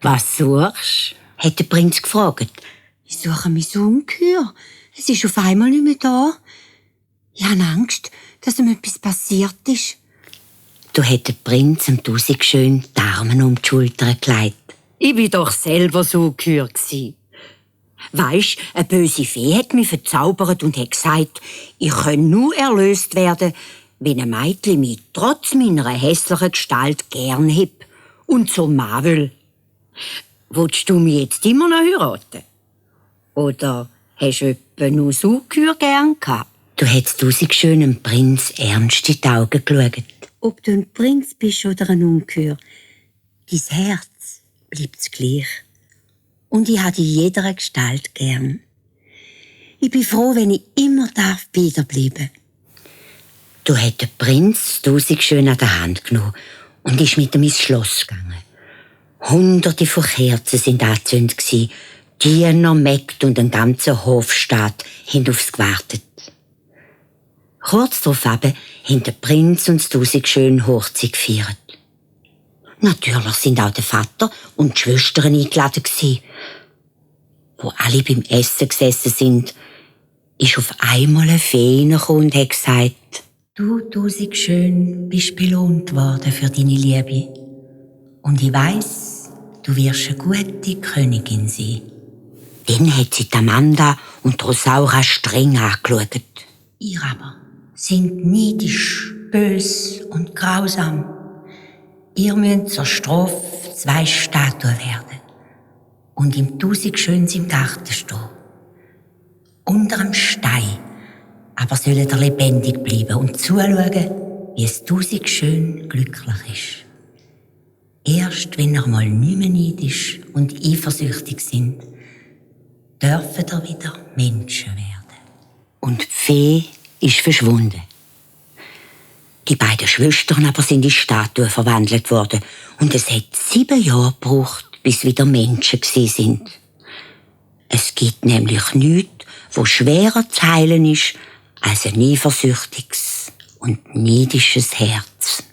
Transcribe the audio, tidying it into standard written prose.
Was suchst? Hat der Prinz gefragt. Ich suche mein Ungeheuer. Es ist auf einmal nicht mehr da. Ich habe Angst, dass ihm etwas passiert ist. Da hat der Prinz dem Tausigschön die Arme um die Schulter gelegt. Ich war doch selber so Ungeheuer. Weisst, eine böse Fee hat mich verzaubert und hat gesagt, ich könne nur erlöst werden, wenn ein Mädchen mich trotz meiner hässlichen Gestalt gern hat und so Mann will. Willst du mich jetzt immer noch heiraten? Oder hast du etwa nur so Ungeheuer gern gehabt? Du hättest Tausigschön dem Prinz ernst in die Augen geschaut. Ob du ein Prinz bist oder ein Ungeheuer, dein Herz bleibt gleich. Und ich habe dich in jeder Gestalt gern. Ich bin froh, wenn ich immer wiederbleiben darf. Du hat der Prinz Tausigschön an der Hand genommen und ist mit ihm ins Schloss gegangen. Hunderte von Kerzen sind angezündet. Diener, Mägde und ein ganzer Hofstaat haben aufs gewartet. Kurz darauf haben der Prinz und das Tausigschön Hochzeit gefeiert. Natürlich sind auch der Vater und die Schwestern eingeladen gewesen. Wo alle beim Essen gesessen sind, ist auf einmal eine Fee reingekommen und hat gesagt: Du, Tausigschön, bist belohnt worden für deine Liebe. Und ich weiss, du wirst eine gute Königin sein. Dann hat sie die Amanda und die Rosaura streng angeschaut. Ihr aber sind neidisch, bös und grausam. Ihr müsst zur Strafe 2 Statuen werden und im Tausigschön im Garten stehen. Unter dem Stein aber sollt ihr lebendig bleiben und zuschauen, wie es Tausigschön glücklich ist. Erst wenn ihr mal nicht mehr neidisch und eifersüchtig sind, dürfen ihr wieder Menschen werden. Und die Fee ist verschwunden. Die beiden Schwestern aber sind in Statuen verwandelt worden und es hat 7 Jahre gebraucht, bis wieder Menschen gewesen sind. Es gibt nämlich nichts, wo schwerer zu heilen ist, als ein eifersüchtiges und neidisches Herz.